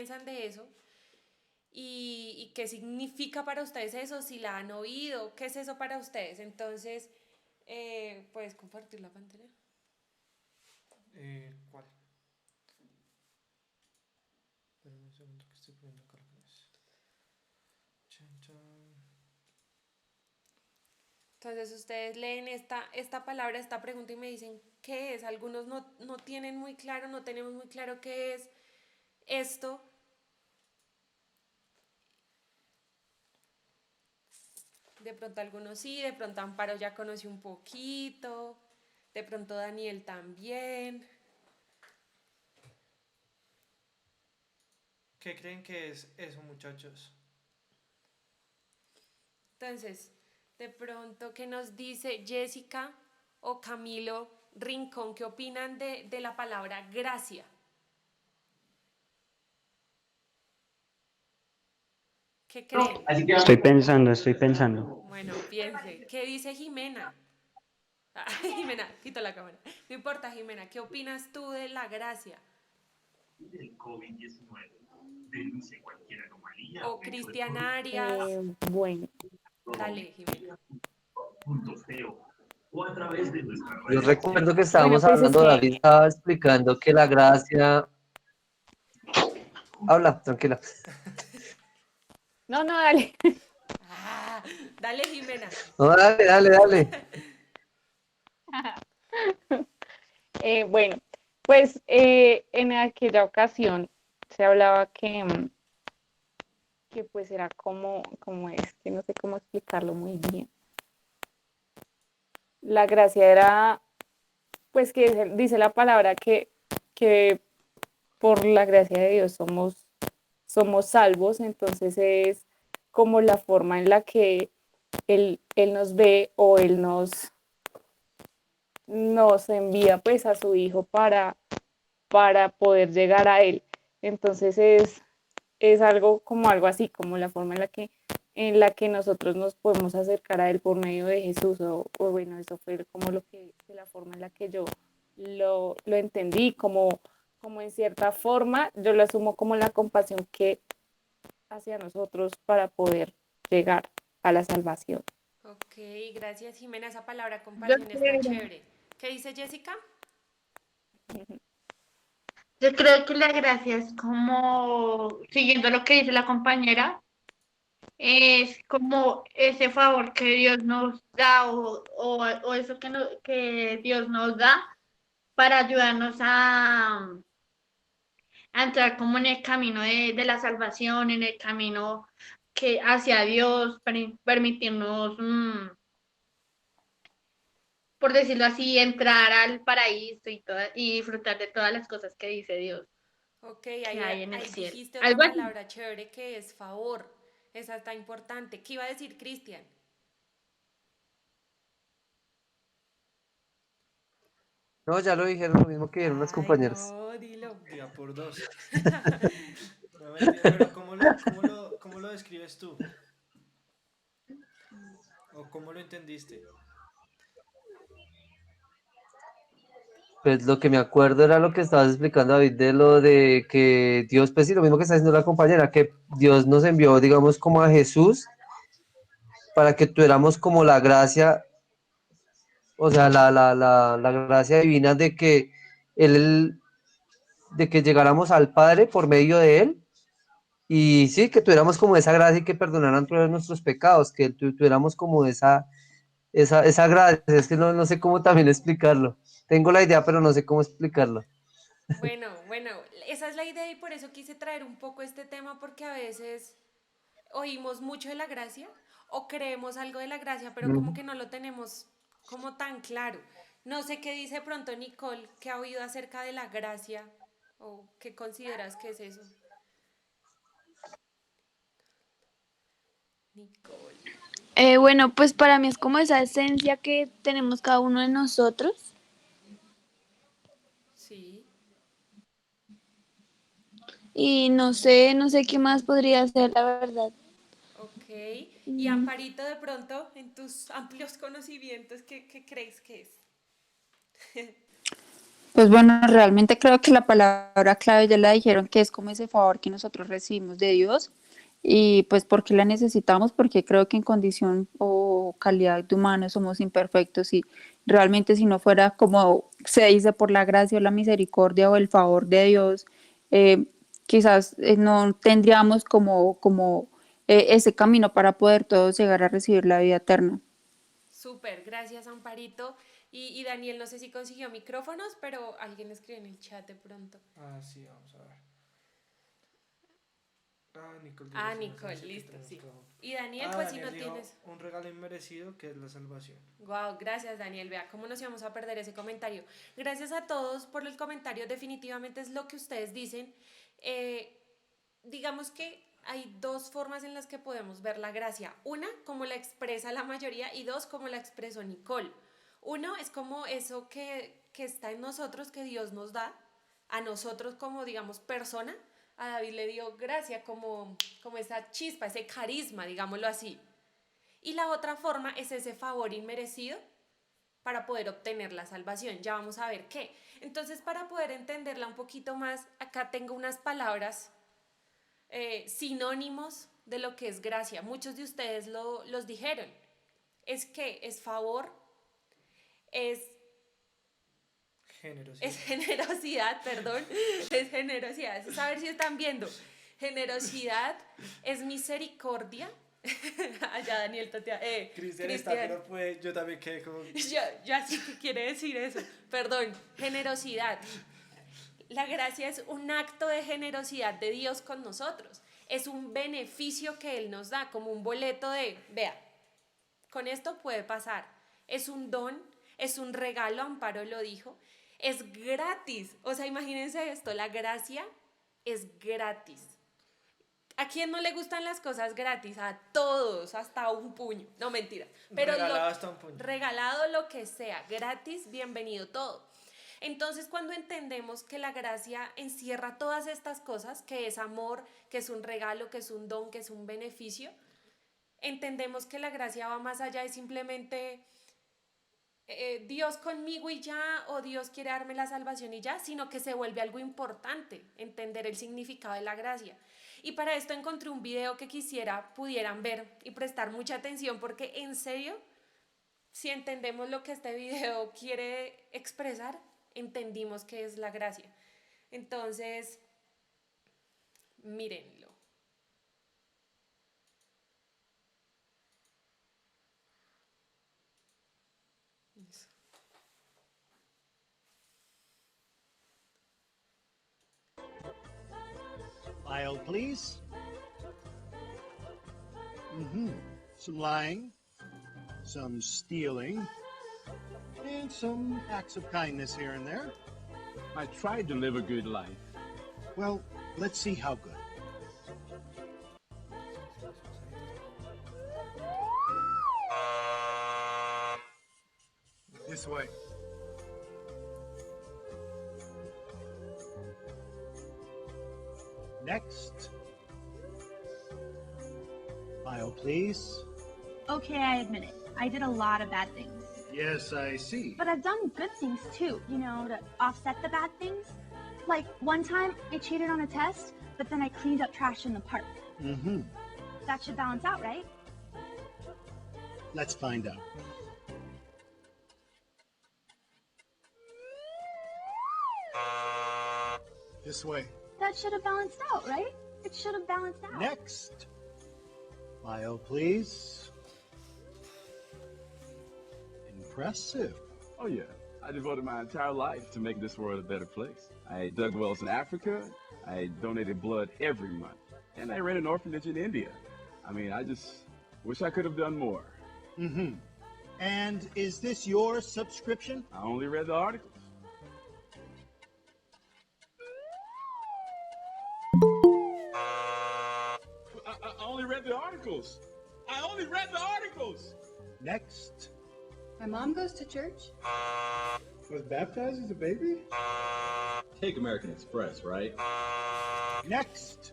piensan de eso y qué significa para ustedes eso, si la han oído, qué es eso para ustedes. Entonces, ¿puedes compartir la pantalla? ¿Cuál? Espérame un segundo que estoy poniendo acá lo que es. Chan, chan. Entonces ustedes leen esta palabra, esta pregunta y me dicen qué es. Algunos no tienen muy claro, no tenemos muy claro qué es esto. De pronto algunos sí, de pronto Amparo ya conoce un poquito, de pronto Daniel también. ¿Qué creen que es eso, muchachos? Entonces, de pronto, ¿qué nos dice Jessica o Camilo Rincón? ¿Qué opinan de la palabra gracia? ¿Qué creen? Estoy pensando, estoy pensando. Bueno, piense. ¿Qué dice Jimena? Ah, Jimena, quito la cámara. No importa, Jimena, ¿qué opinas tú de la gracia? O Cristian Arias. Bueno, Dale, Jimena. Yo recuerdo que bueno, estábamos pues es hablando, que, David estaba explicando que la gracia... Habla, tranquila. no, no, dale. Ah, dale, Jimena. No, dale, dale, dale. Bueno, pues en aquella ocasión se hablaba que pues era como es, que no sé cómo explicarlo muy bien. La gracia era, pues que dice la palabra que por la gracia de Dios somos salvos, entonces es como la forma en la que Él nos ve o Él nos envía pues a su Hijo para poder llegar a Él. Entonces es algo como algo así, como la forma en la que nosotros nos podemos acercar a Él por medio de Jesús, o bueno, eso fue como la forma en la que yo lo entendí, como en cierta forma, yo lo asumo como la compasión que hacia nosotros para poder llegar a la salvación. Ok, gracias, Jimena. Esa palabra Yo compasión está creo, chévere. ¿Qué dice Jessica? yo creo que la gracia es como, siguiendo lo que dice la compañera, es como ese favor que Dios nos da o eso que Dios nos da para ayudarnos a entrar como en el camino de la salvación, en el camino que hacia Dios, permitirnos, por decirlo así, entrar al paraíso y disfrutar de todas las cosas que dice Dios Ok, que hay en el ahí cielo. dijiste otra Algo así. palabra chévere que es favor. Esa está importante. ¿Qué iba a decir Cristian? No, ya lo dijeron lo mismo que dijeron las Ay, compañeras. no, dilo. Día por dos. No, mentira, pero ¿cómo lo describes tú? ¿O cómo lo entendiste? Pues lo que me acuerdo era lo que estabas explicando, David, de lo de que Dios, pues sí, lo mismo que está diciendo la compañera, que Dios nos envió, digamos, como a Jesús para que tuviéramos como la gracia, o sea, la gracia divina de que Él, de que llegáramos al Padre por medio de Él. Y sí, que tuviéramos como esa gracia y que perdonaran todos nuestros pecados, que tuviéramos como esa gracia, es que no sé cómo también explicarlo. Tengo la idea, pero no sé cómo explicarlo. Bueno, esa es la idea y por eso quise traer un poco este tema porque a veces oímos mucho de la gracia o creemos algo de la gracia, pero como que no lo tenemos como tan claro. No sé qué dice pronto Nicole, que ha oído acerca de la gracia o qué consideras que es eso. Nicole. Bueno, pues para mí es como esa esencia que tenemos cada uno de nosotros Sí, y no sé qué más podría ser, la verdad. ok. Y Mm, Amparito, de pronto, en tus amplios conocimientos, ¿qué crees que es? Pues bueno, realmente creo que la palabra clave ya la dijeron, que es como ese favor que nosotros recibimos de Dios y pues porque la necesitamos, porque creo que en condición o calidad de humano somos imperfectos y realmente si no fuera como se dice por la gracia o la misericordia o el favor de Dios, eh, quizás no tendríamos como ese camino para poder todos llegar a recibir la vida eterna. Súper, gracias Amparito. Y Daniel, no sé si consiguió micrófonos, pero alguien escribe en el chat de pronto. Ah, sí, vamos a ver. Ah, Nicole dijo, Ah, sí, nos Nicole, dice que listo, tenemos sí. trabajo. Y Daniel, Ah, pues si Daniel no dijo tienes... un regalo inmerecido que es la salvación. Wow, gracias Daniel. Vea, cómo nos íbamos a perder ese comentario. Gracias a todos por el comentario. Definitivamente es lo que ustedes dicen. Eh, digamos que hay dos formas en las que podemos ver la gracia. Una, como la expresa la mayoría, y dos, como la expresó Nicole. Uno es como eso que está en nosotros, que Dios nos da, a nosotros como, digamos, persona. A David le dio gracia como esa chispa, ese carisma, digámoslo así. Y la otra forma es ese favor inmerecido para poder obtener la salvación. Ya vamos a ver qué. Entonces, para poder entenderla un poquito más, acá tengo unas palabras sinónimos de lo que es gracia. Muchos de ustedes los dijeron. Es que es favor, es, es Generosidad. generosidad, perdón, es generosidad. Es saber si están viendo. Generosidad, es misericordia. Allá Daniel Totea, Cristian está, Cristian. pero pues yo también quedé como... Yo así que quiere decir eso. Perdón, generosidad. La gracia es un acto de generosidad de Dios con nosotros. Es un beneficio que Él nos da, como un boleto de, vea, con esto puede pasar. Es un don, es un regalo, Amparo lo dijo. Es gratis. O sea, imagínense esto, la gracia es gratis. ¿A quién no le gustan las cosas gratis? A todos, hasta un puño. No, mentira. Pero Regalado hasta un puño. regalado lo que sea, gratis, bienvenido todo. Entonces, cuando entendemos que la gracia encierra todas estas cosas, que es amor, que es un regalo, que es un don, que es un beneficio, entendemos que la gracia va más allá de simplemente Dios conmigo y ya, o Dios quiere darme la salvación y ya, sino que se vuelve algo importante, entender el significado de la gracia. Y para esto encontré un video que quisiera pudieran ver y prestar mucha atención, porque en serio, si entendemos lo que este video quiere expresar, entendimos qué es la gracia. Entonces, mírenlo. File, please. Some lying, some stealing, and some acts of kindness here and there. I tried to live a good life. Well, let's see how good. This way. Next. File, please. Okay, I admit it. I did a lot of bad things. Yes, I see. But I've done good things too, you know, to offset the bad things. Like one time I cheated on a test, but then I cleaned up trash in the park. That should balance out, right? Let's find out. This way. That should have balanced out, right? It should have balanced out. Next. File, please. Impressive. Oh yeah, I devoted my entire life to make this world a better place. I dug wells in Africa, I donated blood every month, and I ran an orphanage in India. I mean, I just wish I could have done more. And is this your subscription? I only read the articles. I only read the articles. I only read the articles. Next. My mom goes to church. Was baptized as a baby? Take American Express, right? Next.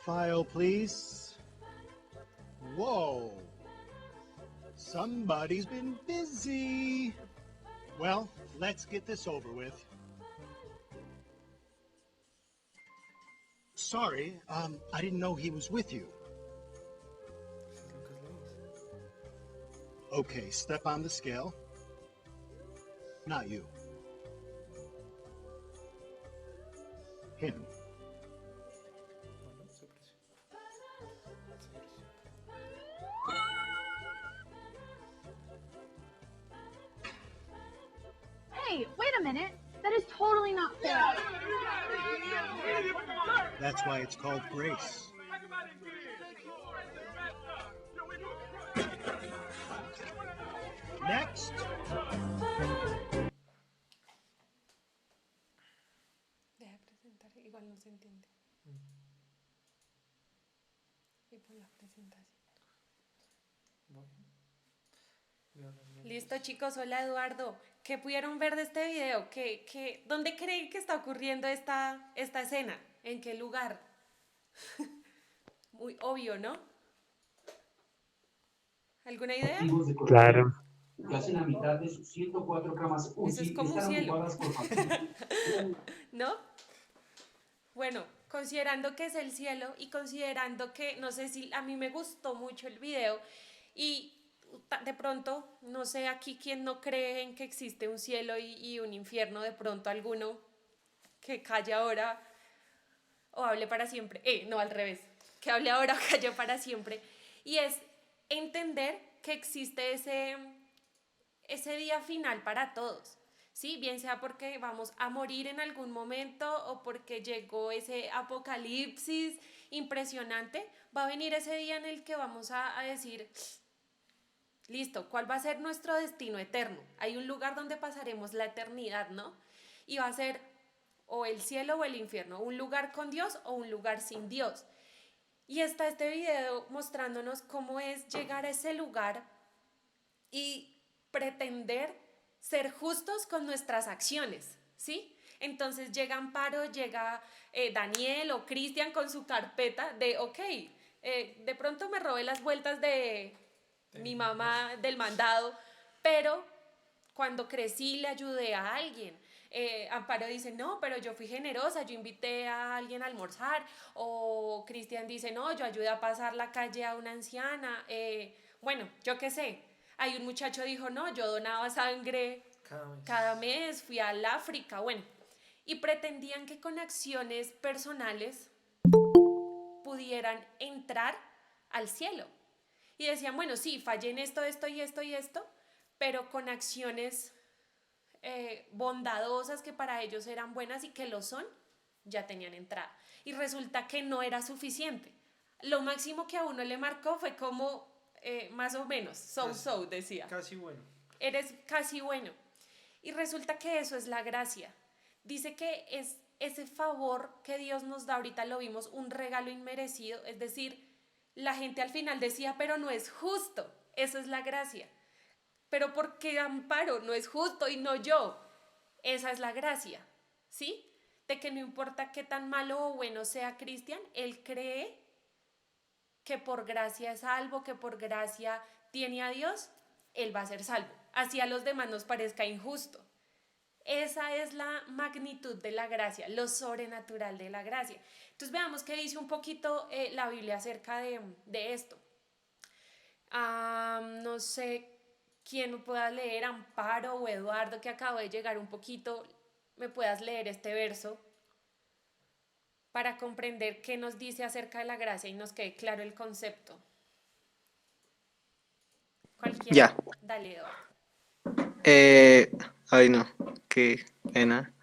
File, please. Whoa. Somebody's been busy. Well, let's get this over with. Sorry, I didn't know he was with you. Okay, step on the scale. Not you. Him. Hey, wait a minute. That is totally not fair. That's why it's called grace. Next. Deja de presentar, igual no se entiende. Y por la presentación. Listo, chicos. Hola, Eduardo. ¿Qué pudieron ver de este video? ¿Dónde creen que está ocurriendo esta escena? ¿En qué lugar? Muy obvio, ¿no? ¿Alguna idea? Claro. Casi la mitad de sus 104 camas Eso UCI es como un están cielo. ocupadas por pacientes. ¿No? Bueno, considerando que es el cielo y considerando que, no sé si a mí me gustó mucho el video y de pronto, no sé aquí quién no cree en que existe un cielo y un infierno, de pronto alguno que calle ahora o hable para siempre, no al revés, que hable ahora o calle para siempre, y es entender que existe ese día final para todos. ¿Sí? Bien sea porque vamos a morir en algún momento o porque llegó ese apocalipsis impresionante, va a venir ese día en el que vamos a decir, listo, ¿cuál va a ser nuestro destino eterno? Hay un lugar donde pasaremos la eternidad, ¿no? Y va a ser o el cielo o el infierno, un lugar con Dios o un lugar sin Dios. Y está este video mostrándonos cómo es llegar a ese lugar y pretender ser justos con nuestras acciones, ¿sí? Entonces llega Amparo, llega Daniel o Cristian con su carpeta de, de pronto me robé las vueltas de mi mamá del mandado, pero cuando crecí le ayudé a alguien. Amparo dice, no, pero yo fui generosa, yo invité a alguien a almorzar, o Cristian dice, no, yo ayudé a pasar la calle a una anciana, bueno, yo qué sé. Hay un muchacho dijo, no, yo donaba sangre cada mes, fui al África, bueno, y pretendían que con acciones personales pudieran entrar al cielo. Y decían, bueno, sí, fallé en esto, esto y esto y esto, pero con acciones bondadosas que para ellos eran buenas y que lo son, ya tenían entrada. Y resulta que no era suficiente. Lo máximo que a uno le marcó fue como, más o menos, so, decía. Casi bueno. Eres casi bueno. Y resulta que eso es la gracia. Dice que es ese favor que Dios nos da, ahorita lo vimos, un regalo inmerecido, es decir, la gente al final decía, pero no es justo, eso es la gracia. Pero ¿por qué Amparo no es justo y no yo? Esa es la gracia, ¿sí? De que no importa qué tan malo o bueno sea Cristian, él cree que por gracia es salvo, que por gracia tiene a Dios, él va a ser salvo. Así a los demás nos parezca injusto. Esa es la magnitud de la gracia, lo sobrenatural de la gracia. Entonces veamos qué dice un poquito la Biblia acerca de esto. No sé quién me pueda leer, Amparo o Eduardo, que acabo de llegar un poquito, me puedas leer este verso para comprender qué nos dice acerca de la gracia y nos quede claro el concepto. Cualquiera. Ya. Dale, Eduardo. Ay no, qué pena.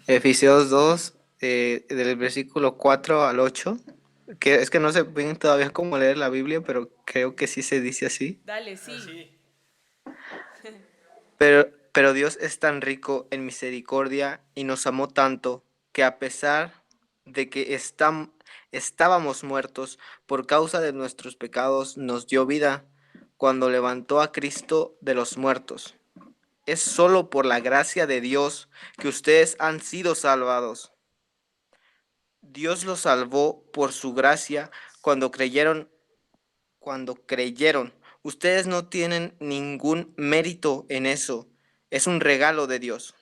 Efesios 2, del versículo 4 al 8, que es que no sé bien todavía cómo leer la Biblia, pero creo que sí se dice así. Dale, sí. Pero Dios es tan rico en misericordia y nos amó tanto que a pesar de que estábamos muertos por causa de nuestros pecados, nos dio vida cuando levantó a Cristo de los muertos. Es solo por la gracia de Dios que ustedes han sido salvados. Dios los salvó por su gracia cuando creyeron. Ustedes no tienen ningún mérito en eso. es un regalo de Dios.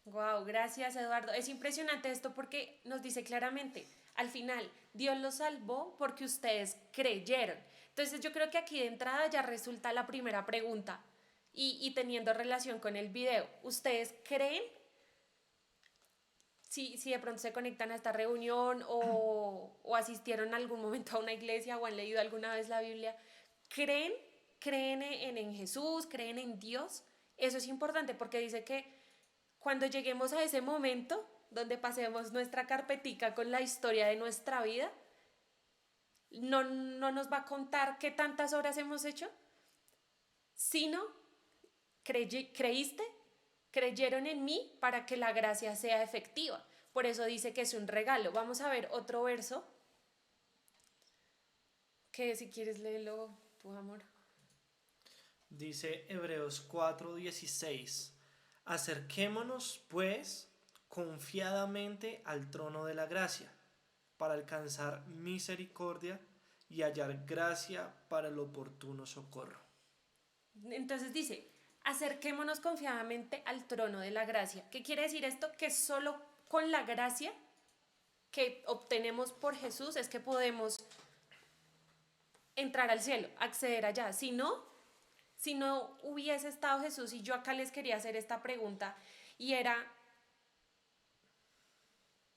Wow, gracias Eduardo. Es impresionante esto porque nos dice claramente, al final, Dios los salvó porque ustedes creyeron. Entonces yo creo que aquí de entrada ya resulta la primera pregunta y teniendo relación con el video, ¿ustedes creen? Si de pronto se conectan a esta reunión o asistieron en algún momento a una iglesia o han leído alguna vez la Biblia, ¿creen? ¿Creen en Jesús? ¿Creen en Dios? Eso es importante porque dice que cuando lleguemos a ese momento donde pasemos nuestra carpetica con la historia de nuestra vida, no nos va a contar qué tantas horas hemos hecho, sino creíste, creyeron en mí para que la gracia sea efectiva. Por eso dice que es un regalo. Vamos a ver otro verso, que si quieres léelo, tu amor. Dice Hebreos 4:16. Acerquémonos, pues, confiadamente al trono de la gracia, para alcanzar misericordia y hallar gracia para el oportuno socorro. Entonces dice, acerquémonos confiadamente al trono de la gracia. ¿Qué quiere decir esto? Que solo con la gracia que obtenemos por Jesús es que podemos entrar al cielo, acceder allá. Si no hubiese estado Jesús, y yo acá les quería hacer esta pregunta, y era,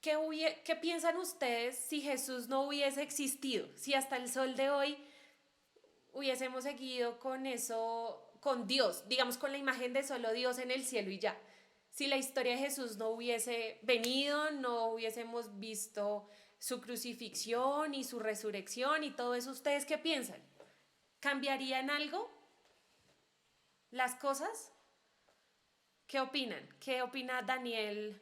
¿qué piensan ustedes si Jesús no hubiese existido? Si hasta el sol de hoy hubiésemos seguido con eso, con Dios, digamos con la imagen de solo Dios en el cielo y ya. Si la historia de Jesús no hubiese venido, no hubiésemos visto su crucifixión y su resurrección y todo eso, ¿ustedes qué piensan? ¿Cambiaría en algo las cosas? ¿Qué opinan? ¿Qué opina Daniel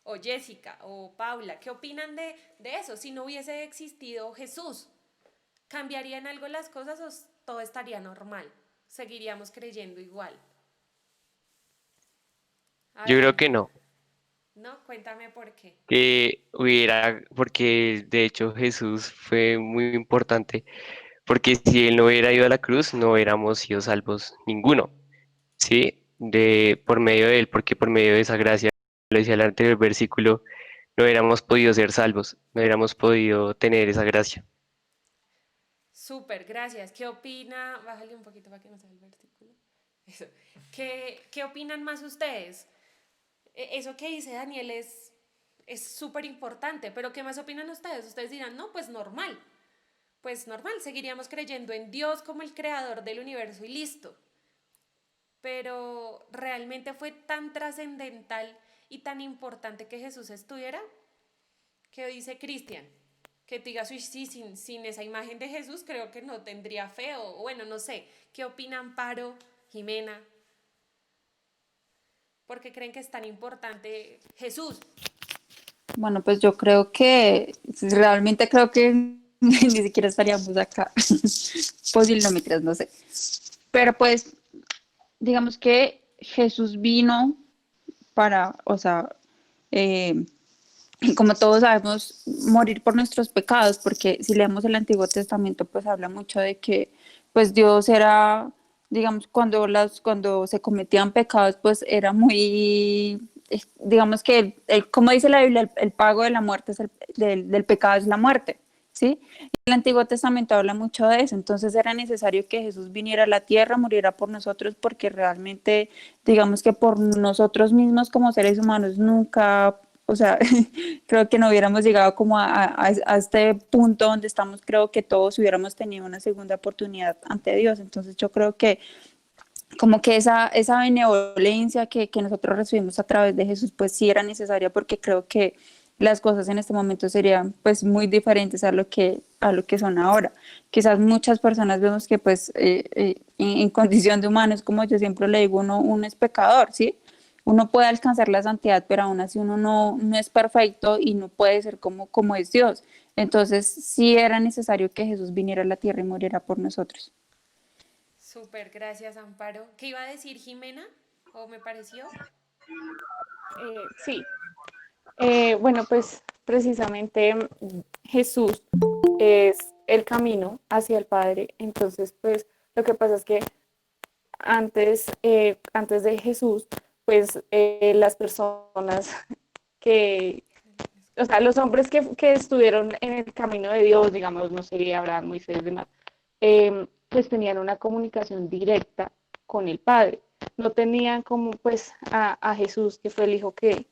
o Jessica o Paula? ¿Qué opinan de eso? Si no hubiese existido Jesús, ¿cambiarían algo las cosas o todo estaría normal? ¿Seguiríamos creyendo igual? Yo creo que no, No, cuéntame por qué. porque de hecho Jesús fue muy importante, porque si él no hubiera ido a la cruz, no hubiéramos sido salvos ninguno, ¿sí? Por medio de él, porque por medio de esa gracia, lo decía el anterior versículo, no hubiéramos podido ser salvos, no hubiéramos podido tener esa gracia. Súper, gracias. ¿Qué opina? Bájale un poquito para que no se vea el versículo. Eso. ¿Qué opinan más ustedes? Eso que dice Daniel es súper importante, pero ¿qué más opinan ustedes? Ustedes dirán, no, pues normal, seguiríamos creyendo en Dios como el creador del universo y listo. Pero ¿realmente fue tan trascendental y tan importante que Jesús estuviera? ¿Qué dice Cristian? Que te diga, sí, sin esa imagen de Jesús creo que no tendría fe, o bueno, no sé. ¿Qué opinan Amparo, Jimena? ¿Por qué creen que es tan importante Jesús? Bueno, pues yo creo que, realmente creo que ni siquiera estaríamos acá. Posiblemente, no sé. Pero pues, digamos que Jesús vino para, o sea, como todos sabemos, morir por nuestros pecados, porque si leemos el Antiguo Testamento, pues habla mucho de que pues Dios era, digamos, cuando se cometían pecados, pues era muy, digamos que, como dice la Biblia, el pago de la muerte del pecado es la muerte, ¿sí? Y el Antiguo Testamento habla mucho de eso, entonces era necesario que Jesús viniera a la tierra, muriera por nosotros, porque realmente, digamos que por nosotros mismos como seres humanos nunca, o sea, creo que no hubiéramos llegado como a este punto donde estamos, creo que todos hubiéramos tenido una segunda oportunidad ante Dios. Entonces yo creo que como que esa benevolencia que nosotros recibimos a través de Jesús, pues sí era necesaria, porque creo que las cosas en este momento serían pues muy diferentes a lo que son ahora. Quizás muchas personas vemos que pues en condición de humanos, como yo siempre le digo, uno es pecador, ¿sí? Uno puede alcanzar la santidad, pero aún así uno no es perfecto y no puede ser como es Dios. Entonces, sí era necesario que Jesús viniera a la tierra y muriera por nosotros. Súper, gracias Amparo. ¿Qué iba a decir Jimena? ¿O me pareció? Sí. Bueno, pues precisamente Jesús es el camino hacia el Padre. Entonces, pues lo que pasa es que antes de Jesús, pues las personas que, o sea, los hombres que estuvieron en el camino de Dios, digamos, no sé, Abraham, Moisés, demás, pues tenían una comunicación directa con el Padre. No tenían como pues a Jesús, que fue el Hijo que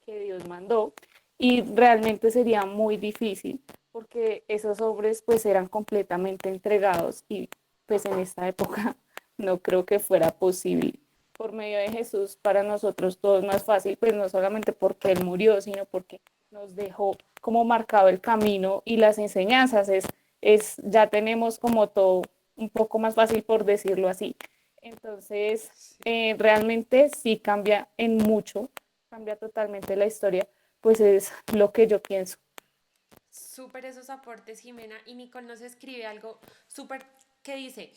Dios mandó, y realmente sería muy difícil porque esos hombres pues eran completamente entregados y pues en esta época no creo que fuera posible. Por medio de Jesús, para nosotros todo es más fácil, pues no solamente porque Él murió, sino porque nos dejó como marcado el camino y las enseñanzas. Ya tenemos como todo un poco más fácil, por decirlo así. Entonces, realmente sí cambia en mucho, cambia totalmente la historia, pues es lo que yo pienso. Súper esos aportes, Jimena. Y Nicole nos escribe algo súper que dice,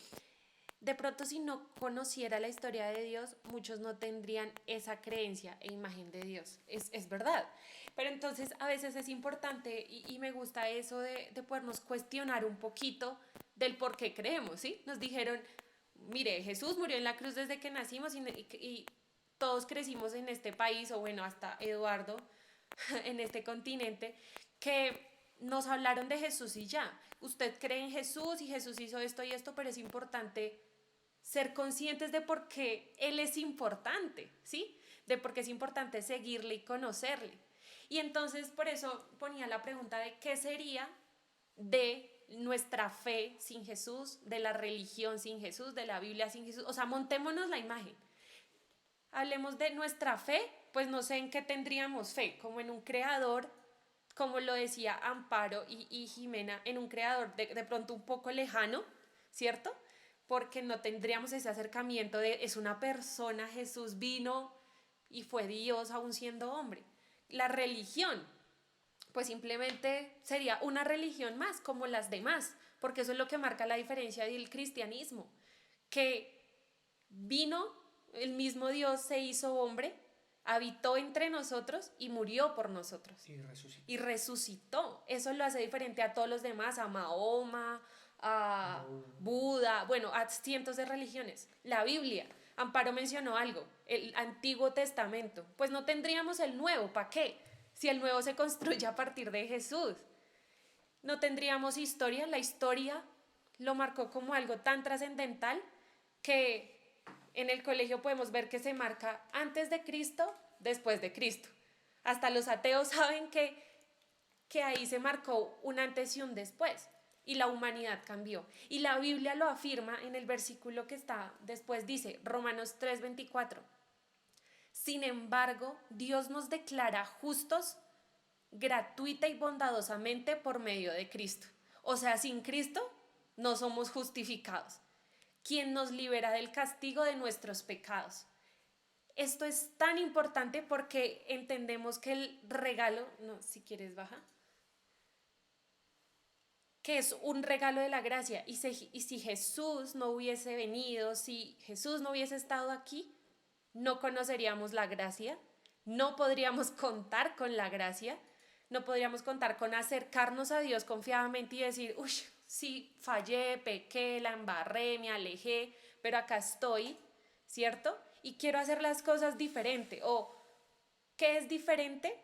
de pronto si no conociera la historia de Dios, muchos no tendrían esa creencia e imagen de Dios. Es verdad. Pero entonces a veces es importante y me gusta eso de podernos cuestionar un poquito del por qué creemos, ¿sí? Nos dijeron, mire, Jesús murió en la cruz desde que nacimos y todos crecimos en este país, o bueno, hasta Eduardo, en este continente, que nos hablaron de Jesús y ya. Usted cree en Jesús y Jesús hizo esto y esto, pero es importante ser conscientes de por qué Él es importante, ¿sí? De por qué es importante seguirle y conocerle. Y entonces por eso ponía la pregunta de qué sería de nuestra fe sin Jesús, de la religión sin Jesús, de la Biblia sin Jesús. O sea, montémonos la imagen. Hablemos de nuestra fe, pues no sé en qué tendríamos fe, como en un creador, como lo decía Amparo y Jimena, en un creador de pronto un poco lejano, ¿cierto? Porque no tendríamos ese acercamiento de es una persona, Jesús vino y fue Dios aún siendo hombre. La religión, pues simplemente sería una religión más como las demás, porque eso es lo que marca la diferencia del cristianismo, que vino, el mismo Dios se hizo hombre, habitó entre nosotros y murió por nosotros. Y resucitó. Eso lo hace diferente a todos los demás, a Mahoma, a Buda, bueno, a cientos de religiones. La Biblia, Amparo mencionó algo, el Antiguo Testamento. Pues no tendríamos el Nuevo, ¿para qué? Si el Nuevo se construye a partir de Jesús. No tendríamos historia, la historia lo marcó como algo tan trascendental que en el colegio podemos ver que se marca antes de Cristo, después de Cristo. Hasta los ateos saben que ahí se marcó un antes y un después. Y la humanidad cambió. Y la Biblia lo afirma en el versículo que está después, dice Romanos 3:24. Sin embargo, Dios nos declara justos gratuita y bondadosamente por medio de Cristo. O sea, sin Cristo no somos justificados. Quien nos libera del castigo de nuestros pecados. Esto es tan importante porque entendemos que el regalo, no, si quieres baja, que es un regalo de la gracia. Y si Jesús no hubiese venido, si Jesús no hubiese estado aquí, no conoceríamos la gracia, no podríamos contar con la gracia, no podríamos contar con acercarnos a Dios confiadamente y decir, uy, sí, fallé, pequé, la embarré, me alejé, pero acá estoy, ¿cierto? Y quiero hacer las cosas diferente. O, ¿qué es diferente?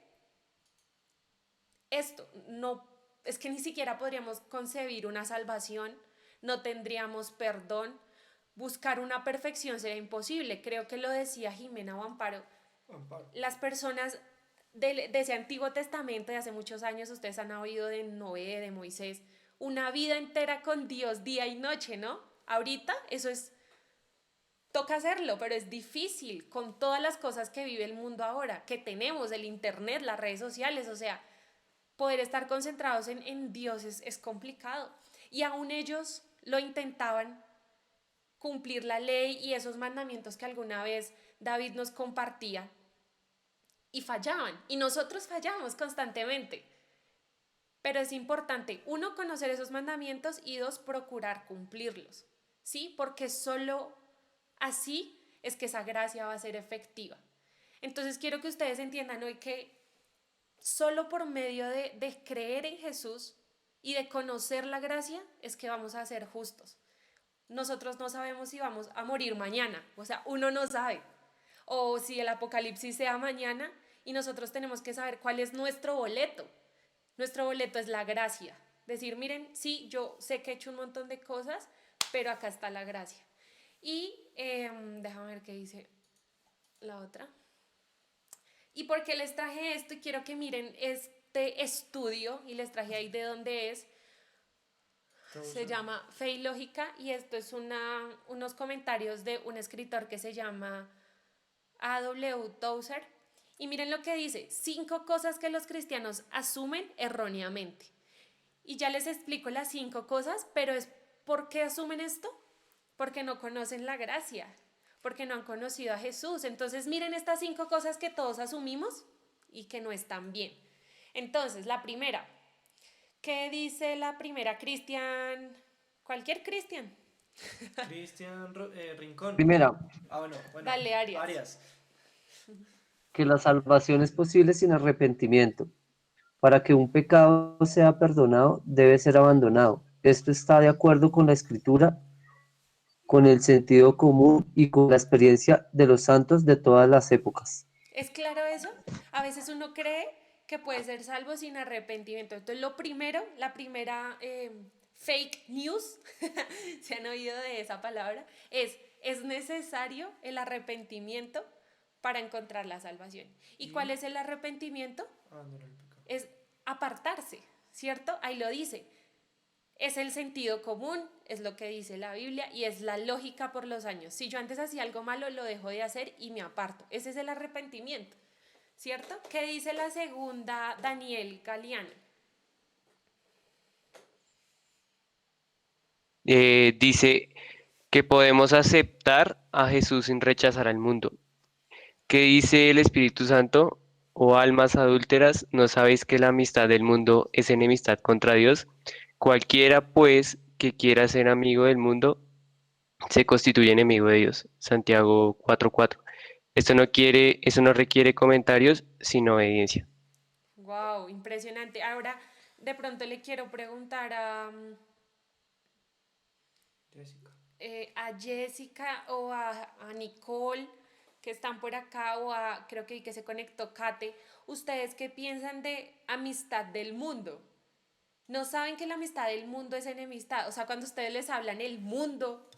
Esto, no, es que ni siquiera podríamos concebir una salvación, no tendríamos perdón, buscar una perfección sería imposible. Creo que lo decía Jimena o Amparo. Las personas de ese Antiguo Testamento de hace muchos años, ustedes han oído de Noé, de Moisés, una vida entera con Dios, día y noche, ¿no? Ahorita eso es, toca hacerlo, pero es difícil con todas las cosas que vive el mundo ahora, que tenemos, el internet, las redes sociales, o sea, poder estar concentrados en Dios es complicado. Y aún ellos lo intentaban, cumplir la ley y esos mandamientos que alguna vez David nos compartía, y fallaban, y nosotros fallamos constantemente. Pero es importante, uno, conocer esos mandamientos y dos, procurar cumplirlos, ¿sí? Porque solo así es que esa gracia va a ser efectiva. Entonces quiero que ustedes entiendan hoy que solo por medio de creer en Jesús y de conocer la gracia es que vamos a ser justos. nosotros no sabemos si vamos a morir mañana, o sea, uno no sabe, o si el apocalipsis sea mañana y nosotros tenemos que saber cuál es nuestro boleto. Nuestro boleto es la gracia. Decir, miren, sí, yo sé que he hecho un montón de cosas, pero acá está la gracia. Y déjame ver qué dice la otra. ¿Y por qué les traje esto? Y quiero que miren este estudio, y les traje ahí de dónde es. Se llama Fe y Lógica, y esto es unos comentarios de un escritor que se llama A.W. Tozer. Y miren lo que dice: 5 cosas que los cristianos asumen erróneamente. Y ya les explico las 5 cosas, pero ¿por qué asumen esto? Porque no conocen la gracia, porque no han conocido a Jesús. Entonces miren estas 5 cosas que todos asumimos y que no están bien. Entonces, la primera, ¿qué dice la primera? Cristian, cualquier Cristian. Cristian Rincón. Primera, Bueno. Dale, Arias. Arias. que la salvación es posible sin arrepentimiento. Para que un pecado sea perdonado, debe ser abandonado. Esto está de acuerdo con la Escritura, con el sentido común y con la experiencia de los santos de todas las épocas. ¿Es claro eso? A veces uno cree que puede ser salvo sin arrepentimiento. Entonces, la primera fake news, si han oído de esa palabra, es necesario el arrepentimiento para encontrar la salvación. ¿Y cuál es el arrepentimiento? Es apartarse, ¿cierto? Ahí lo dice. Es el sentido común, es lo que dice la Biblia y es la lógica por los años. Si yo antes hacía algo malo, lo dejo de hacer y me aparto. Ese es el arrepentimiento, ¿cierto? ¿Qué dice la segunda, Daniel Galeano? Dice que podemos aceptar a Jesús sin rechazar al mundo. ¿Qué dice el Espíritu Santo? Oh almas adúlteras, ¿no sabéis que la amistad del mundo es enemistad contra Dios? Cualquiera, pues, que quiera ser amigo del mundo, se constituye enemigo de Dios. Santiago 4:4. Eso no requiere comentarios, sino obediencia. Wow, impresionante. Ahora, de pronto le quiero preguntar a Jessica o a Nicole, que están por acá, o creo que se conectó Kate. ¿Ustedes qué piensan de amistad del mundo? ¿No saben que la amistad del mundo es enemistad? O sea, cuando ustedes les hablan el mundo,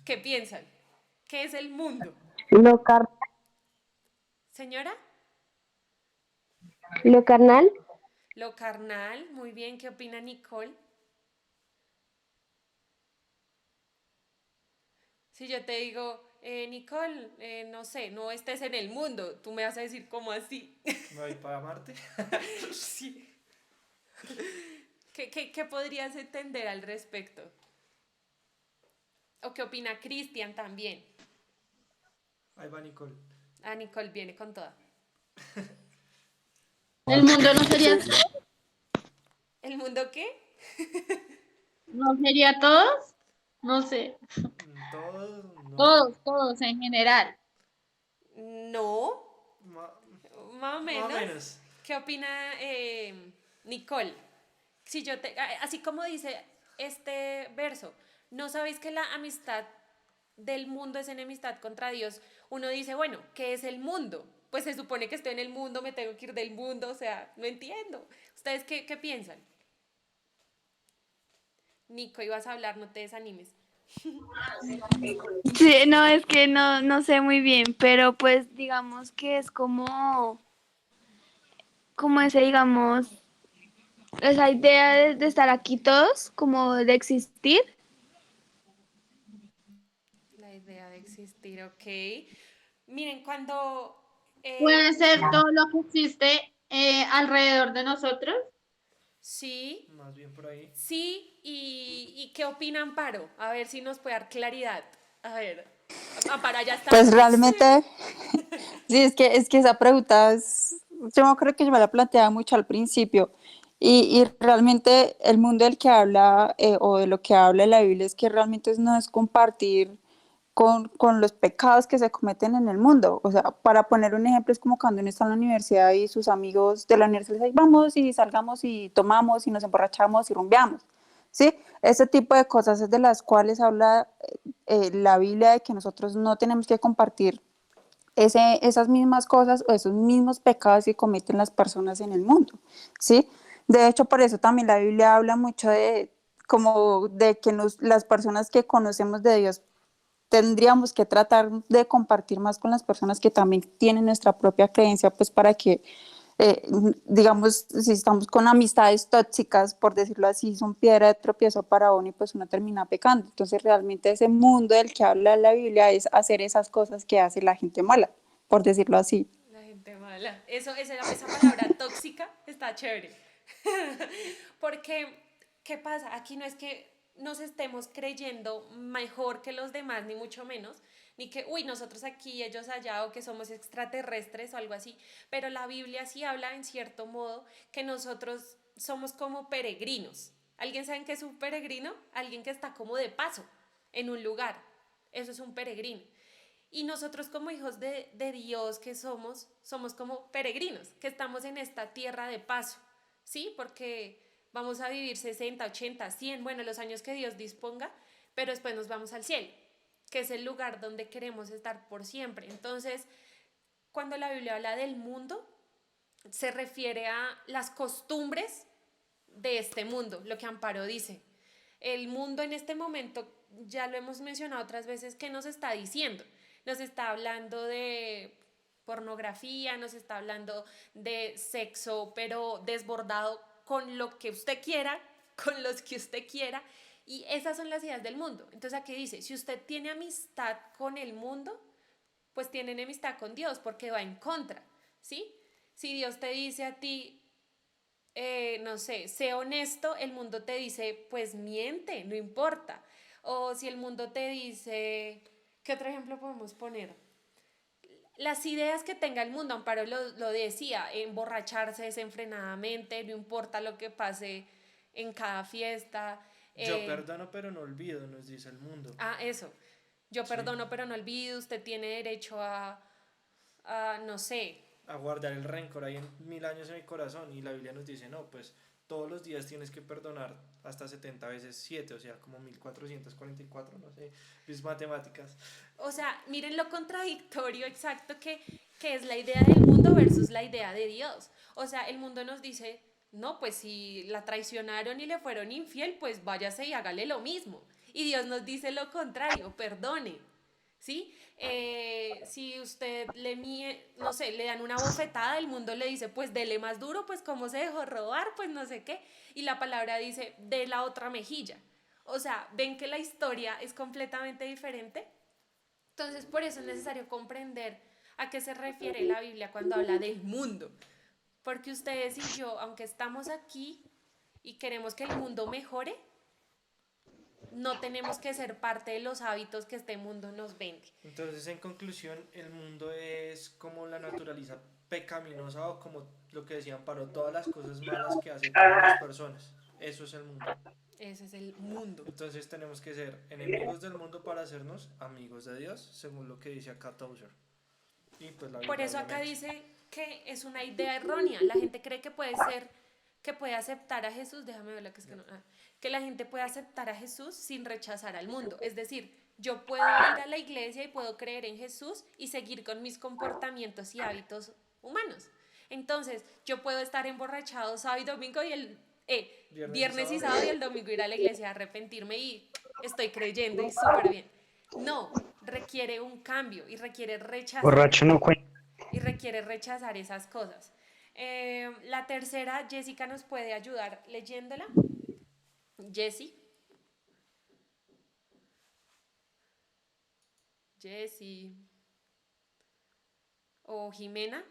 ¿qué piensan? ¿Qué es el mundo? Lo carnal. ¿Señora? Lo carnal. Lo carnal, muy bien. ¿Qué opina Nicole? Si yo te digo, Nicole, no sé, no estés en el mundo, tú me vas a decir, ¿cómo así? ¿Me voy para Marte? Sí. ¿Qué podrías entender al respecto? ¿O qué opina Cristian también? Ahí va Nicole. Nicole viene con toda. ¿El mundo no sería ¿El mundo qué? no sería todos? No sé. Todos, no. Todos en general. No. Más o menos. Más o menos. ¿Qué opina Nicole? Si yo así como dice este verso, ¿no sabéis que la amistad del mundo es enemistad contra Dios? Uno dice, bueno, ¿qué es el mundo? Pues se supone que estoy en el mundo, me tengo que ir del mundo, o sea, no entiendo. ¿Ustedes qué piensan? Nico, ibas a hablar, no te desanimes. Sí, no, es que no sé muy bien, pero pues digamos que es como ese, digamos, esa idea de estar aquí todos, como de existir. La idea de existir, ok. Miren, cuando... Puede ser todo lo que existe alrededor de nosotros. Sí. Más bien por ahí. Sí, ¿y qué opina Amparo? A ver si nos puede dar claridad. A ver, Amparo, ya está. Pues realmente, sí, es que esa pregunta yo creo que yo me la planteaba mucho al principio y realmente el mundo del que habla o de lo que habla la Biblia es que realmente no es compartir con los pecados que se cometen en el mundo. O sea, para poner un ejemplo, es como cuando uno está en la universidad y sus amigos de la universidad le dicen, vamos y salgamos y tomamos y nos emborrachamos y rumbeamos. ¿sí? Ese tipo de cosas es de las cuales habla la Biblia, de que nosotros no tenemos que compartir esas mismas cosas o esos mismos pecados que cometen las personas en el mundo, ¿sí? De hecho, por eso también la Biblia habla mucho de como de que las personas que conocemos de Dios tendríamos que tratar de compartir más con las personas que también tienen nuestra propia creencia, pues para que, digamos, si estamos con amistades tóxicas, por decirlo así, son piedra de tropiezo para uno y pues uno termina pecando. Entonces realmente ese mundo del que habla la Biblia es hacer esas cosas que hace la gente mala, por decirlo así. La gente mala. Esa palabra tóxica está chévere. Porque, ¿qué pasa? Aquí no es que nos estemos creyendo mejor que los demás, ni mucho menos, ni que, uy, nosotros aquí, ellos allá, o que somos extraterrestres o algo así, pero la Biblia sí habla en cierto modo que nosotros somos como peregrinos. ¿Alguien sabe qué es un peregrino? Alguien que está como de paso en un lugar. Eso es un peregrino. Y nosotros como hijos de Dios que somos como peregrinos, que estamos en esta tierra de paso, ¿sí? Porque vamos a vivir 60, 80, 100, bueno, los años que Dios disponga, pero después nos vamos al cielo, que es el lugar donde queremos estar por siempre. Entonces, cuando la Biblia habla del mundo, se refiere a las costumbres de este mundo, lo que Amparo dice. El mundo en este momento, ya lo hemos mencionado otras veces, ¿qué nos está diciendo? Nos está hablando de pornografía, nos está hablando de sexo, pero desbordado con lo que usted quiera, con los que usted quiera, y esas son las ideas del mundo. Entonces aquí dice, si usted tiene amistad con el mundo, pues tiene enemistad con Dios, porque va en contra, ¿sí? Si Dios te dice a ti, no sé, sé honesto, el mundo te dice, pues miente, no importa. O si el mundo te dice, ¿qué otro ejemplo podemos poner? Las ideas que tenga el mundo, Amparo lo decía, emborracharse desenfrenadamente, no importa lo que pase en cada fiesta. Yo perdono pero no olvido, nos dice el mundo. Eso. Yo perdono pero no olvido, usted tiene derecho a no sé. A guardar el rencor ahí en 1000 años en el corazón, y la Biblia nos dice, no, pues todos los días tienes que perdonar hasta 70 veces 7, o sea, como 1444, no sé, mis matemáticas. O sea, miren lo contradictorio exacto que es la idea del mundo versus la idea de Dios. O sea, el mundo nos dice, no, pues si la traicionaron y le fueron infiel, pues váyase y hágale lo mismo. Y Dios nos dice lo contrario, perdone, ¿sí? Si usted no sé, le dan una bofetada, el mundo le dice, pues dele más duro, pues cómo se dejó robar, pues no sé qué. Y la palabra dice, de la otra mejilla. O sea, ven que la historia es completamente diferente. Entonces, por eso es necesario comprender a qué se refiere la Biblia cuando habla del mundo. Porque ustedes y yo, aunque estamos aquí y queremos que el mundo mejore, no tenemos que ser parte de los hábitos que este mundo nos vende. Entonces, en conclusión, el mundo es como la naturaleza pecaminosa, o como lo que decían, para todas las cosas malas que hacen todas las personas. Eso es el mundo. Ese es el mundo. Entonces tenemos que ser enemigos del mundo para hacernos amigos de Dios, según lo que dice acá Tozer. Y pues la Por eso acá obviamente dice que es una idea errónea. La gente cree que puede aceptar a Jesús, déjame ver lo que es que la gente puede aceptar a Jesús sin rechazar al mundo. Es decir, yo puedo ir a la iglesia y puedo creer en Jesús y seguir con mis comportamientos y hábitos humanos. Entonces, yo puedo estar emborrachado sábado y domingo y viernes y sábado, y el domingo ir a la iglesia a arrepentirme y estoy creyendo y súper bien. No, requiere un cambio y requiere rechazar. Borracho no cuenta. Y requiere rechazar esas cosas. La tercera, Jessica nos puede ayudar leyéndola. Jessie. O Jimena.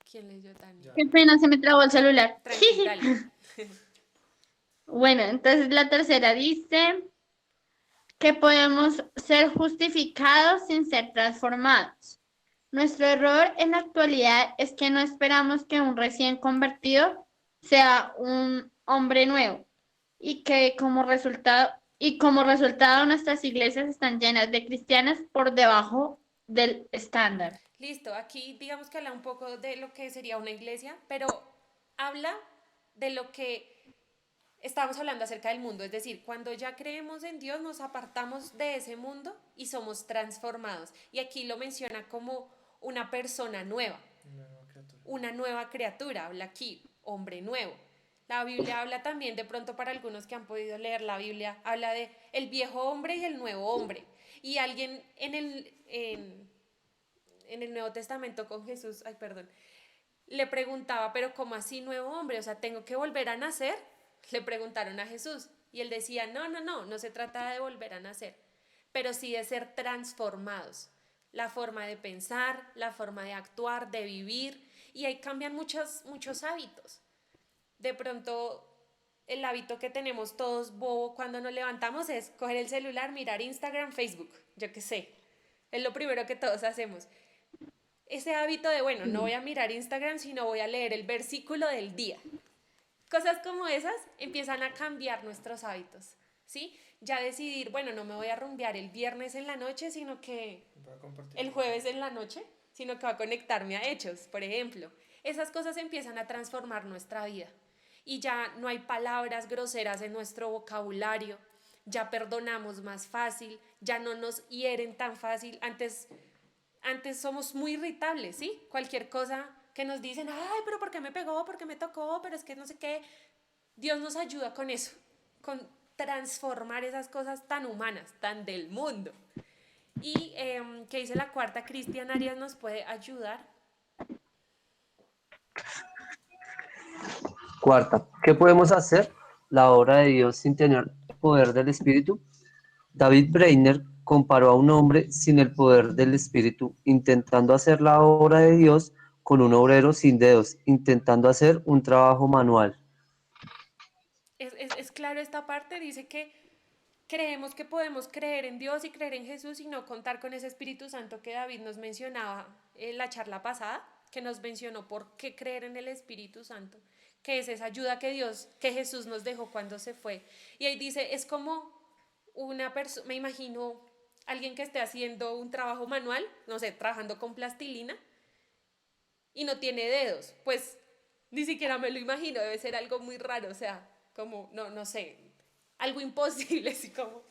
¿Quién leyó, Tania? Qué pena, se me trabó el celular. Tranquila. Bueno, entonces la tercera dice que podemos ser justificados sin ser transformados. Nuestro error en la actualidad es que no esperamos que un recién convertido sea un hombre nuevo y que como resultado nuestras iglesias están llenas de cristianas por debajo del estándar. Listo, aquí digamos que habla un poco de lo que sería una iglesia, pero habla de lo que estábamos hablando acerca del mundo. Es decir, cuando ya creemos en Dios, nos apartamos de ese mundo y somos transformados. Y aquí lo menciona como una persona nueva, una nueva criatura, habla aquí, hombre nuevo. La Biblia habla también, de pronto para algunos que han podido leer la Biblia, habla de el viejo hombre y el nuevo hombre. Y alguien en el Nuevo Testamento con Jesús, ay, perdón, le preguntaba, pero ¿cómo así nuevo hombre? O sea, ¿tengo que volver a nacer? Le preguntaron a Jesús. Y él decía, no se trata de volver a nacer, pero sí de ser transformados. La forma de pensar, la forma de actuar, de vivir, y ahí cambian muchos hábitos. De pronto, el hábito que tenemos todos bobo cuando nos levantamos es coger el celular, mirar Instagram, Facebook, yo qué sé. Es lo primero que todos hacemos. Ese hábito de, bueno, no voy a mirar Instagram, sino voy a leer el versículo del día. Cosas como esas empiezan a cambiar nuestros hábitos, ¿sí? Ya decidir, bueno, no me voy a rumbear el viernes en la noche, sino que el jueves en la noche, sino que va a conectarme a hechos, por ejemplo. Esas cosas empiezan a transformar nuestra vida. Y ya no hay palabras groseras en nuestro vocabulario, ya perdonamos más fácil, ya no nos hieren tan fácil. Antes somos muy irritables, ¿sí? Cualquier cosa que nos dicen, ay, pero ¿por qué me pegó? ¿Por qué me tocó? Pero es que no sé qué. Dios nos ayuda con eso, con transformar esas cosas tan humanas, tan del mundo. Y que dice la cuarta, Cristian Arias nos puede ayudar. Cuarta, ¿qué podemos hacer la obra de Dios sin tener el poder del Espíritu? David Breiner comparó a un hombre sin el poder del Espíritu, intentando hacer la obra de Dios con un obrero sin dedos, intentando hacer un trabajo manual. Es claro esta parte, dice que creemos que podemos creer en Dios y creer en Jesús y no contar con ese Espíritu Santo que David nos mencionaba en la charla pasada, que nos mencionó por qué creer en el Espíritu Santo, que es esa ayuda que Jesús nos dejó cuando se fue. Y ahí dice, es como una persona, me imagino alguien que esté haciendo un trabajo manual, no sé, trabajando con plastilina y no tiene dedos, pues ni siquiera me lo imagino, debe ser algo muy raro, o sea, como, no sé, algo imposible, así como,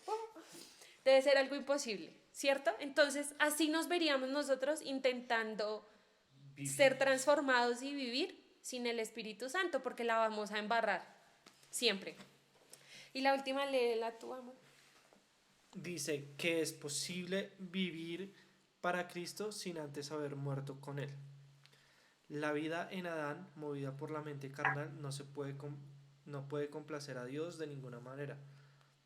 debe ser algo imposible, ¿cierto? Entonces, así nos veríamos nosotros intentando ser transformados y vivir sin el Espíritu Santo, porque la vamos a embarrar, siempre. Y la última, léela tú, amor. Dice que es posible vivir para Cristo sin antes haber muerto con Él. La vida en Adán, movida por la mente carnal, no puede complacer a Dios de ninguna manera.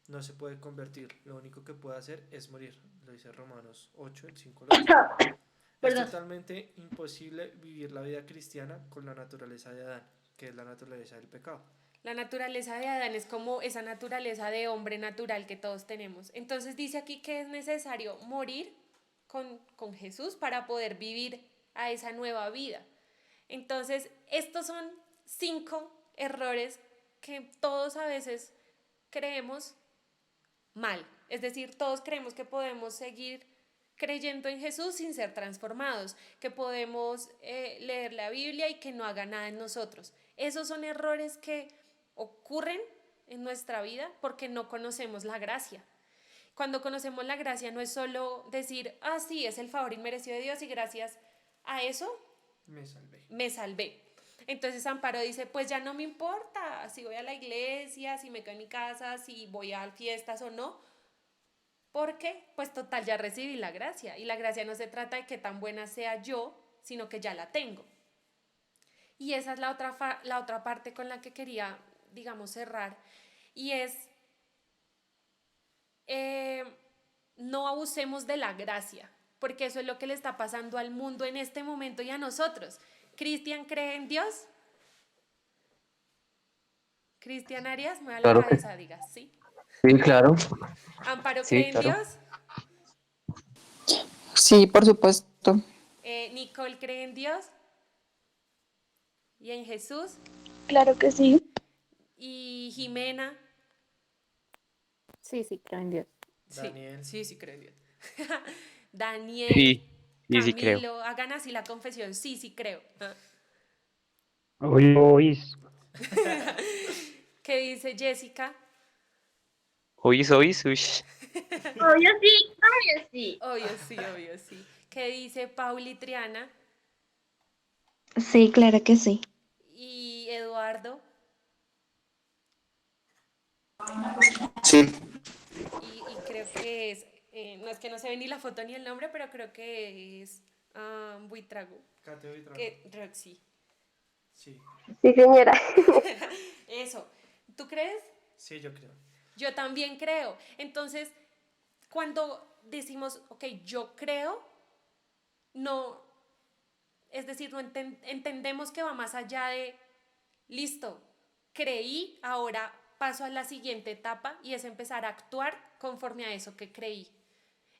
No se puede convertir. Lo único que puede hacer es morir. Lo dice Romanos 8, el 5 al 8. Es totalmente imposible vivir la vida cristiana con la naturaleza de Adán, que es la naturaleza del pecado. La naturaleza de Adán es como esa naturaleza de hombre natural que todos tenemos. Entonces dice aquí que es necesario morir con Jesús para poder vivir a esa nueva vida. Entonces, estos son 5 errores que todos a veces creemos mal. Es decir, todos creemos que podemos seguir creyendo en Jesús sin ser transformados, que podemos leer la Biblia y que no haga nada en nosotros. Esos son errores que ocurren en nuestra vida porque no conocemos la gracia. Cuando conocemos la gracia no es solo decir, sí, es el favor inmerecido de Dios y gracias a eso me salvé. Entonces Amparo dice, pues ya no me importa si voy a la iglesia, si me quedo en mi casa, si voy a fiestas o no, porque pues total ya recibí la gracia y la gracia no se trata de que tan buena sea yo, sino que ya la tengo. Y esa es la otra parte con la que quería, digamos, cerrar, y es no abusemos de la gracia, porque eso es lo que le está pasando al mundo en este momento y a nosotros. ¿Cristian cree en Dios? ¿Cristian Arias? Me da la cabeza, diga, ¿sí? Sí, claro. ¿Amparo cree en Dios? Sí, por supuesto. ¿Nicole cree en Dios? ¿Y en Jesús? Claro que sí. ¿Y Jimena? Sí, creo en Dios. Daniel. Sí, creo en Dios. Daniel, Sí, Camilo, creo. hagan así la confesión. Sí, creo. Luis, ¿Qué dice Jessica? Oís, oís, ush. Obvio sí, obvio sí. Obvio sí, obvio sí. ¿Qué dice Pauli Triana? Sí, claro que sí. Y Eduardo. Sí. Y creo que es, no es que no se ve ni la foto ni el nombre, pero creo que es Buitrago. Kate Buitrago. Roxy. Sí. Sí, señora. Eso. ¿Tú crees? Sí, yo creo. Yo también creo. Entonces, cuando decimos, ok, yo creo, no, es decir, no entendemos que va más allá de, listo, creí, ahora paso a la siguiente etapa y es empezar a actuar conforme a eso que creí.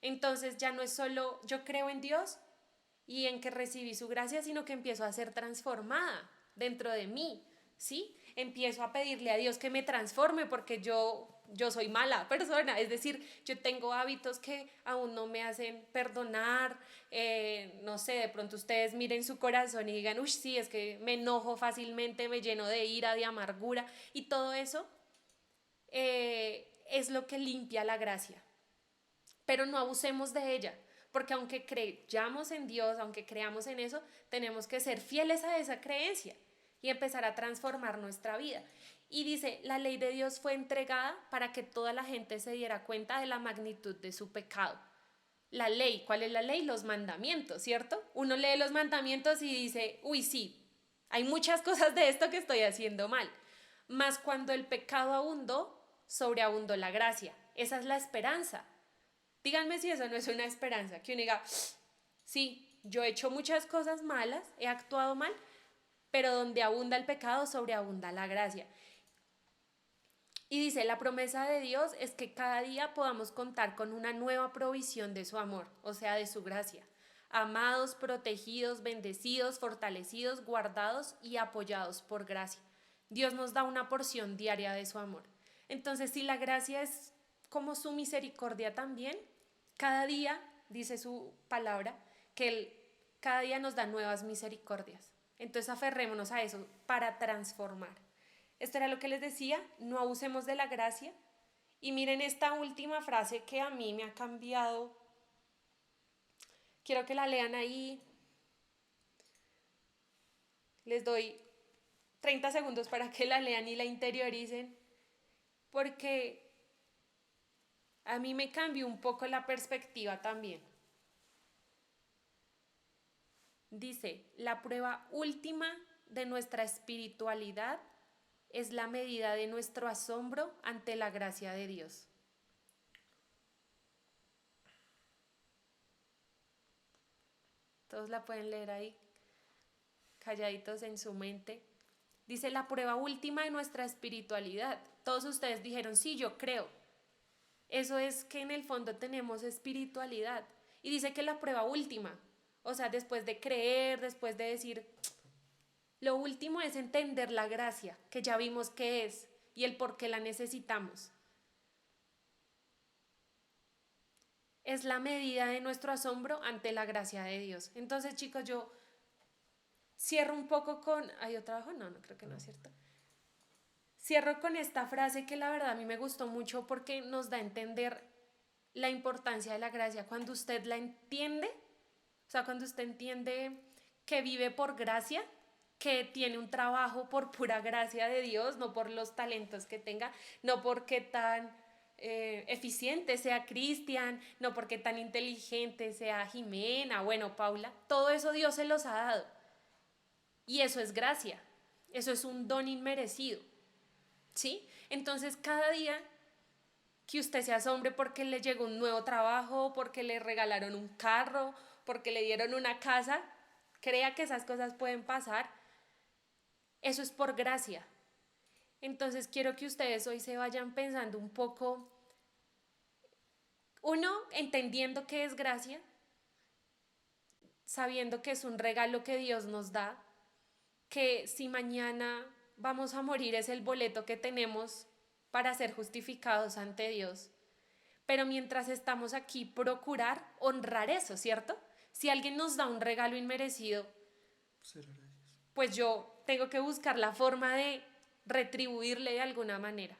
Entonces ya no es solo yo creo en Dios y en que recibí su gracia, sino que empiezo a ser transformada dentro de mí, ¿sí? Empiezo a pedirle a Dios que me transforme porque yo soy mala persona, es decir, yo tengo hábitos que aún no me hacen perdonar, no sé, de pronto ustedes miren su corazón y digan, uy, sí, es que me enojo fácilmente, me lleno de ira, de amargura, y todo eso es lo que limpia la gracia. Pero no abusemos de ella, porque aunque creyamos en Dios, aunque creamos en eso, tenemos que ser fieles a esa creencia y empezar a transformar nuestra vida. Y dice, la ley de Dios fue entregada para que toda la gente se diera cuenta de la magnitud de su pecado. La ley, ¿cuál es la ley? Los mandamientos, ¿cierto? Uno lee los mandamientos y dice, uy, sí, hay muchas cosas de esto que estoy haciendo mal. Mas cuando el pecado abundó, sobreabundó la gracia. Esa es la esperanza. Díganme si eso no es una esperanza, que uno diga, sí, yo he hecho muchas cosas malas, he actuado mal, pero donde abunda el pecado, sobreabunda la gracia. Y dice, la promesa de Dios es que cada día podamos contar con una nueva provisión de su amor, o sea, de su gracia. Amados, protegidos, bendecidos, fortalecidos, guardados y apoyados por gracia. Dios nos da una porción diaria de su amor. Entonces, si la gracia es como su misericordia también, cada día, dice su palabra, que Él cada día nos da nuevas misericordias. Entonces aferrémonos a eso para transformar. Esto era lo que les decía, no abusemos de la gracia. Y miren esta última frase que a mí me ha cambiado. Quiero que la lean ahí. Les doy 30 segundos para que la lean y la interioricen, porque a mí me cambió un poco la perspectiva también. Dice, la prueba última de nuestra espiritualidad es la medida de nuestro asombro ante la gracia de Dios. Todos la pueden leer ahí, calladitos en su mente. Dice, la prueba última de nuestra espiritualidad. Todos ustedes dijeron, sí, yo creo. Eso es que en el fondo tenemos espiritualidad. Y dice que la prueba última, o sea, después de creer, después de decir, lo último es entender la gracia, que ya vimos qué es y el por qué la necesitamos. Es la medida de nuestro asombro ante la gracia de Dios. Entonces, chicos, yo cierro un poco con... ¿Hay otro trabajo? No, creo que no es cierto. Cierro con esta frase que la verdad a mí me gustó mucho porque nos da a entender la importancia de la gracia. Cuando usted la entiende, o sea, cuando usted entiende que vive por gracia, que tiene un trabajo por pura gracia de Dios, no por los talentos que tenga, no porque tan eficiente sea Cristian, no porque tan inteligente sea Jimena, bueno, Paula, todo eso Dios se los ha dado. Y eso es gracia, eso es un don inmerecido. ¿Sí? Entonces cada día que usted se asombre porque le llegó un nuevo trabajo, porque le regalaron un carro, porque le dieron una casa, crea que esas cosas pueden pasar, eso es por gracia. Entonces quiero que ustedes hoy se vayan pensando un poco, uno, entendiendo qué es gracia, sabiendo que es un regalo que Dios nos da, que si mañana vamos a morir es el boleto que tenemos para ser justificados ante Dios. Pero mientras estamos aquí, procurar honrar eso, ¿cierto? Si alguien nos da un regalo inmerecido, pues yo tengo que buscar la forma de retribuirle de alguna manera.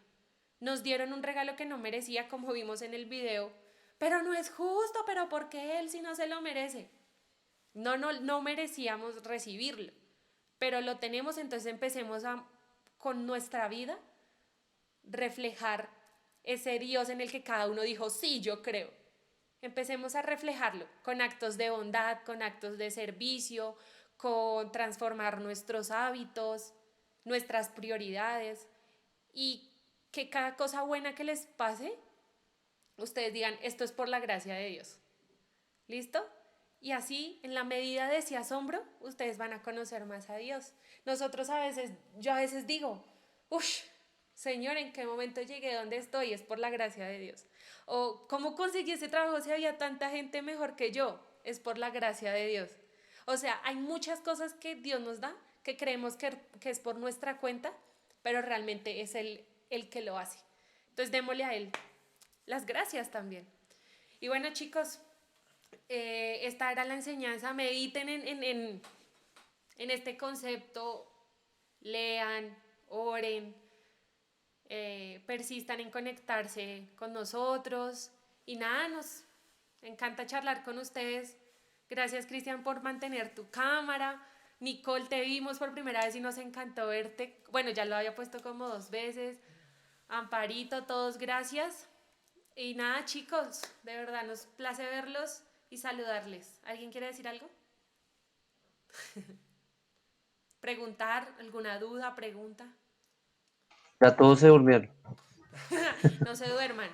Nos dieron un regalo que no merecía, como vimos en el video, pero no es justo, pero ¿por qué él si no se lo merece? No merecíamos recibirlo, pero lo tenemos, entonces empecemos con nuestra vida, reflejar ese Dios en el que cada uno dijo, sí, yo creo. Empecemos a reflejarlo con actos de bondad, con actos de servicio, con transformar nuestros hábitos, nuestras prioridades, y que cada cosa buena que les pase, ustedes digan, esto es por la gracia de Dios. ¿Listo? Y así, en la medida de ese asombro, ustedes van a conocer más a Dios. Yo a veces digo, uff, Señor, ¿en qué momento llegué donde estoy? Es por la gracia de Dios. O, ¿cómo conseguí ese trabajo si había tanta gente mejor que yo? Es por la gracia de Dios. O sea, hay muchas cosas que Dios nos da, que creemos que es por nuestra cuenta, pero realmente es Él el que lo hace. Entonces, démosle a Él las gracias también. Y bueno, chicos, esta era la enseñanza. Mediten en este concepto, lean, oren, persistan en conectarse con nosotros. Y nada, nos encanta charlar con ustedes. Gracias, Cristian, por mantener tu cámara. Nicole, te vimos por primera vez y nos encantó verte. Bueno, ya lo había puesto como 2 veces. Amparito, todos gracias. Y nada, chicos, de verdad nos place verlos y saludarles. ¿Alguien quiere decir algo? ¿Preguntar? ¿Alguna duda? ¿Pregunta? Ya todos se durmieron. No se duerman.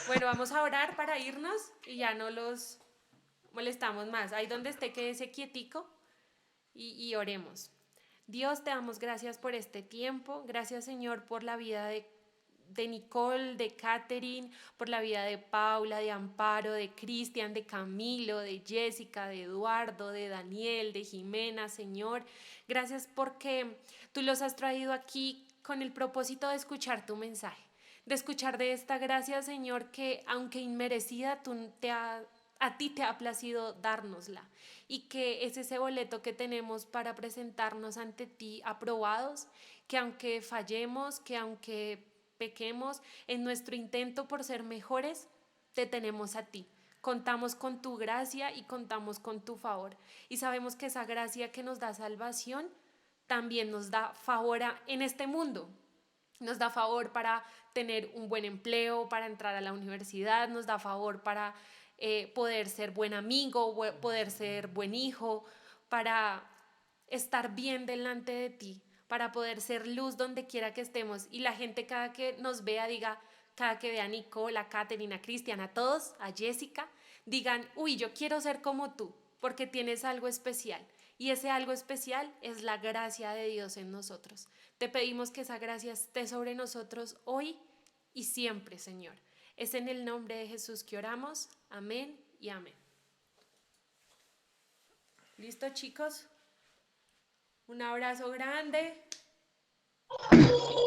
Bueno, vamos a orar para irnos y ya no los molestamos más. Ahí donde esté, quédese quietico y oremos. Dios, te damos gracias por este tiempo. Gracias, Señor, por la vida de Nicole, de Catherine, por la vida de Paula, de Amparo, de Cristian, de Camilo, de Jessica, de Eduardo, de Daniel, de Jimena, Señor. Gracias porque tú los has traído aquí con el propósito de escuchar tu mensaje, de escuchar de esta gracia, Señor, que aunque inmerecida, a ti te ha placido dárnosla, y que es ese boleto que tenemos para presentarnos ante ti aprobados, que aunque fallemos, que aunque pequemos en nuestro intento por ser mejores, te tenemos a ti. Contamos con tu gracia y contamos con tu favor. Y sabemos que esa gracia que nos da salvación también nos da favor en este mundo. Nos da favor para tener un buen empleo, para entrar a la universidad, nos da favor para poder ser buen amigo, poder ser buen hijo, para estar bien delante de ti, para poder ser luz donde quiera que estemos, y la gente cada que nos vea diga, cada que vea a Nicole, a Catherine, a Cristian, a todos, a Jessica, digan, uy, yo quiero ser como tú, porque tienes algo especial, y ese algo especial es la gracia de Dios en nosotros. Te pedimos que esa gracia esté sobre nosotros hoy y siempre, Señor. Es en el nombre de Jesús que oramos. Amén y amén. ¿Listo, chicos? Un abrazo grande.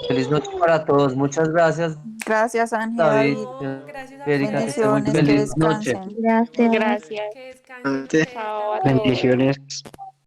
Feliz noche para todos. Muchas gracias, Gracias, Ángel, David. David. Gracias a Erika, que esté muy Bendiciones, que feliz noche. descansen. Gracias. Gracias. Que descansen ustedes Chao a también. todos. Bendiciones.